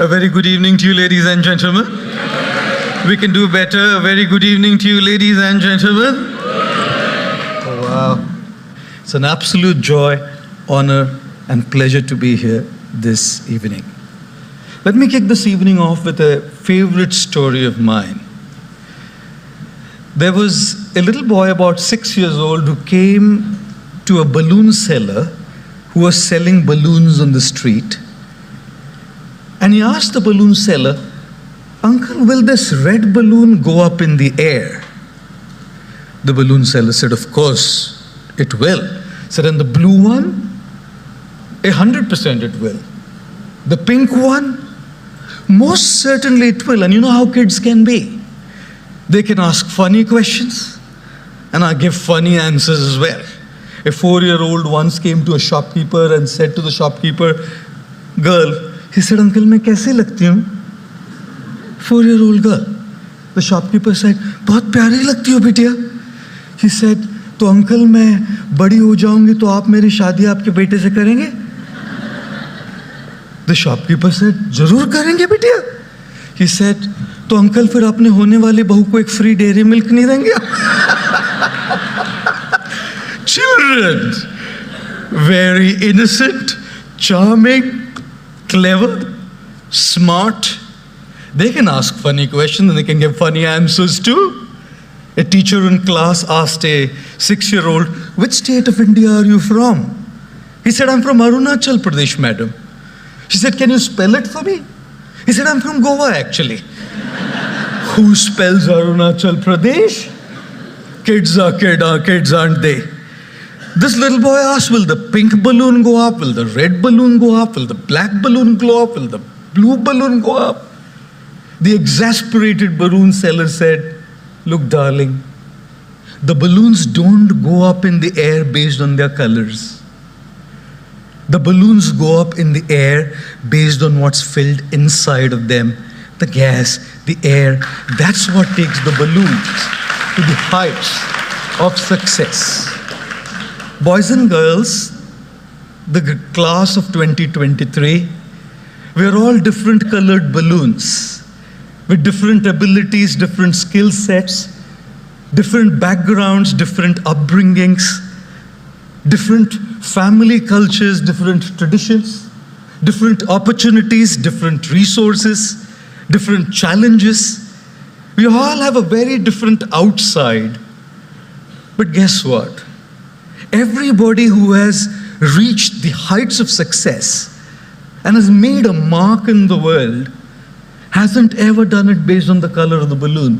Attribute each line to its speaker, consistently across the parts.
Speaker 1: A very good evening to you, ladies and gentlemen. We can do better. A very good evening to you, ladies and gentlemen. Oh, wow. It's an absolute joy, honor, and pleasure to be here this evening. Let me kick this evening off with a favorite story of mine. There was a little boy about 6 years old who came to a balloon seller who was selling balloons on the street. And he asked the balloon seller, "Uncle, will this red balloon go up in the air?" The balloon seller said, "Of course, it will." He said, "And the blue one?" 100% it will. "The pink one?" "Most certainly it will." And you know how kids can be. They can ask funny questions, and I give funny answers as well. A 4-year-old once came to a shopkeeper and said to the shopkeeper, "Girl," he said, "Uncle, मैं कैसे लगती हूँ?" 4-year-old girl. The shopkeeper said, "बहुत प्यारी लगती हो बिटिया." He said, "तो अंकल मैं बड़ी हो जाऊंगी तो आप मेरी शादी आपके बेटे से करेंगे?" The shopkeeper said, "जरूर करेंगे बिटिया." He said, "तो अंकल फिर अपने होने वाली बहू को एक फ्री डेयरी मिल्क नहीं देंगे?" Children, very innocent, charming, clever, smart. They can ask funny questions and they can give funny answers too. A teacher in class asked a 6-year-old, "Which state of India are you from?" He said, "I'm from Arunachal Pradesh, madam." She said, "Can you spell it for me?" He said, "I'm from Goa, actually." Who spells Arunachal Pradesh? Kids are kids, aren't they? This little boy asked, "Will the pink balloon go up? Will the red balloon go up? Will the black balloon go up? Will the blue balloon go up?" The exasperated balloon seller said, "Look, darling, the balloons don't go up in the air based on their colors. The balloons go up in the air based on what's filled inside of them. The gas, the air, that's what takes the balloons to the heights of success." Boys and girls, the class of 2023, we are all different colored balloons with different abilities, different skill sets, different backgrounds, different upbringings, different family cultures, different traditions, different opportunities, different resources, different challenges. We all have a very different outside. But guess what? Everybody who has reached the heights of success and has made a mark in the world hasn't ever done it based on the color of the balloon,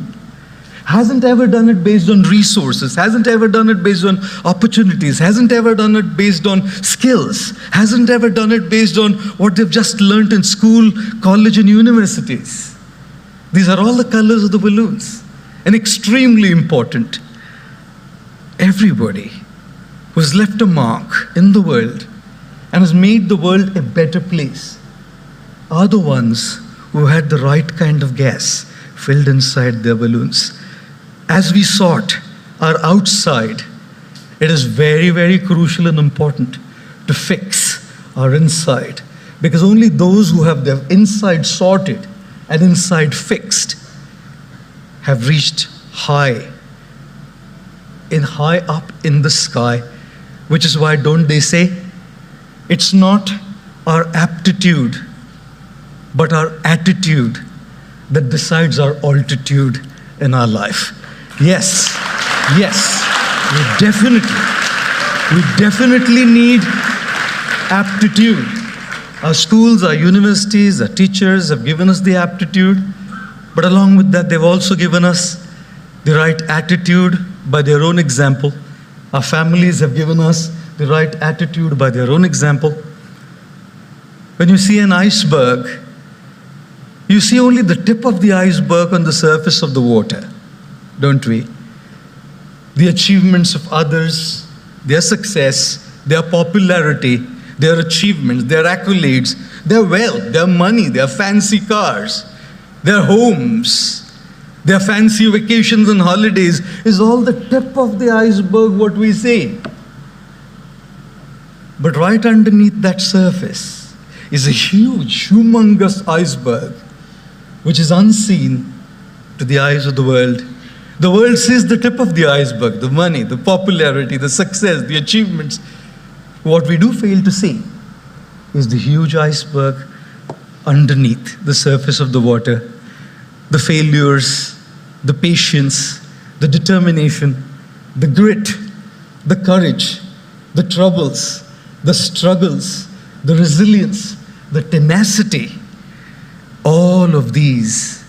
Speaker 1: hasn't ever done it based on resources, hasn't ever done it based on opportunities, hasn't ever done it based on skills, hasn't ever done it based on what they've just learned in school, college, and universities. These are all the colors of the balloons, and extremely important. Everybody who's left a mark in the world and has made the world a better place are the ones who had the right kind of gas filled inside their balloons. As we sort our outside, it is very, very crucial and important to fix our inside, because only those who have their inside sorted and inside fixed have reached high up in the sky. Which is why, don't they say, it's not our aptitude, but our attitude that decides our altitude in our life. Yes, we definitely need aptitude. Our schools, our universities, our teachers have given us the aptitude, but along with that, they've also given us the right attitude by their own example. Our families have given us the right attitude by their own example. When you see an iceberg, you see only the tip of the iceberg on the surface of the water, don't we? The achievements of others, their success, their popularity, their achievements, their accolades, their wealth, their money, their fancy cars, their homes, their fancy vacations and holidays is all the tip of the iceberg, what we say. But right underneath that surface is a huge, humongous iceberg, which is unseen to the eyes of the world. The world sees the tip of the iceberg, the money, the popularity, the success, the achievements. What we do fail to see is the huge iceberg underneath the surface of the water, the failures, the patience, the determination, the grit, the courage, the troubles, the struggles, the resilience, the tenacity. All of these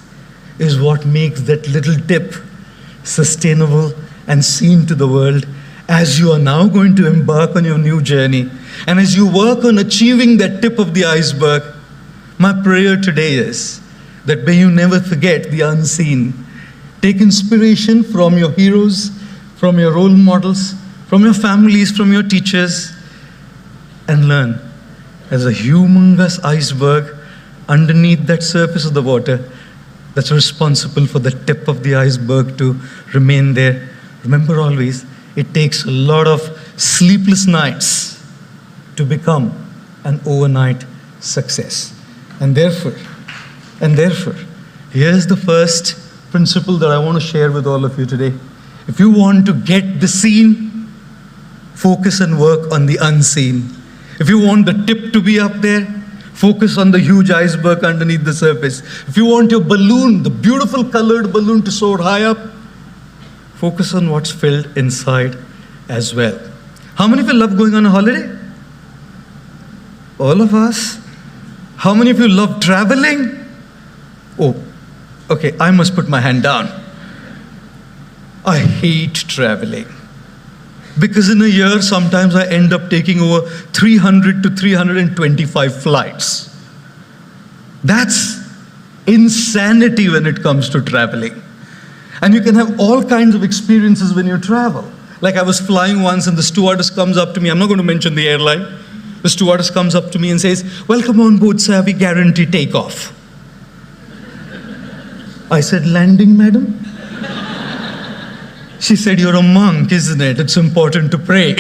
Speaker 1: is what makes that little tip sustainable and seen to the world as you are now going to embark on your new journey. And as you work on achieving that tip of the iceberg, my prayer today is that may you never forget the unseen. Take inspiration from your heroes, from your role models, from your families, from your teachers, and learn. As a humongous iceberg underneath that surface of the water that's responsible for the tip of the iceberg to remain there. Remember always, it takes a lot of sleepless nights to become an overnight success. And therefore, here's the first principle that I want to share with all of you today. If you want to get the seen, focus and work on the unseen. If you want the tip to be up there, focus on the huge iceberg underneath the surface. If you want your balloon, the beautiful colored balloon, to soar high up, focus on what's filled inside as well. How many of you love going on a holiday? All of us? How many of you love traveling? Oh, okay, I must put my hand down. I hate traveling. Because in a year, sometimes I end up taking over 300 to 325 flights. That's insanity when it comes to traveling. And you can have all kinds of experiences when you travel. Like I was flying once and the stewardess comes up to me. I'm not going to mention the airline. The stewardess comes up to me and says, "Welcome on board, sir. We guarantee takeoff." I said, "Landing, madam?" She said, "You're a monk, isn't it? It's important to pray."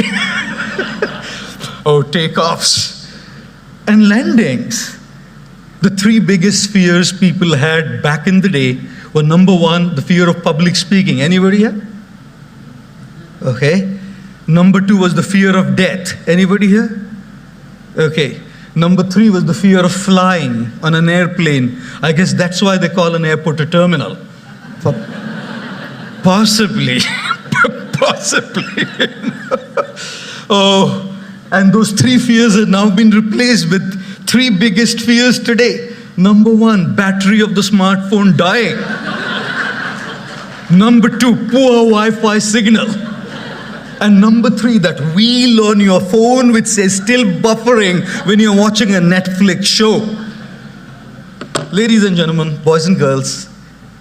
Speaker 1: Oh, takeoffs and landings. The three biggest fears people had back in the day were, number one, the fear of public speaking. Anybody here? Okay. Number two was the fear of death. Anybody here? Okay. Number three was the fear of flying on an airplane. I guess that's why they call an airport a terminal. Possibly. Possibly. Oh, and those three fears have now been replaced with three biggest fears today. Number one, battery of the smartphone dying. Number two, poor Wi-Fi signal. And number three, that wheel on your phone which says still buffering when you're watching a Netflix show. Ladies and gentlemen, boys and girls,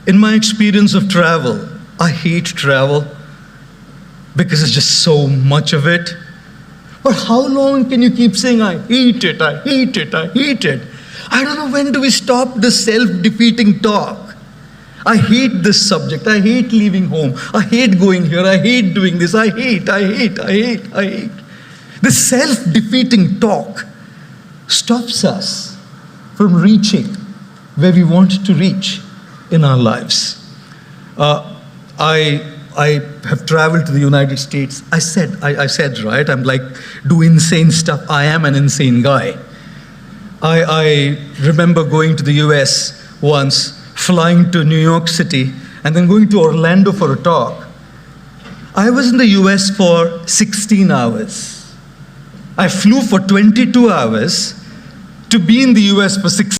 Speaker 1: in my experience of travel, I hate travel because it's just so much of it. But how long can you keep saying, "I hate it, I hate it, I hate it"? I don't know, when do we stop this self-defeating talk? I hate this subject, I hate leaving home, I hate going here, I hate doing this, I hate. This self-defeating talk stops us from reaching where we want to reach in our lives. I have traveled to the United States. I said, right, I'm like, do insane stuff. I am an insane guy. I remember going to the US once, flying to New York City, and then going to Orlando for a talk. I was in the US for 16 hours. I flew for 22 hours to be in the US for 16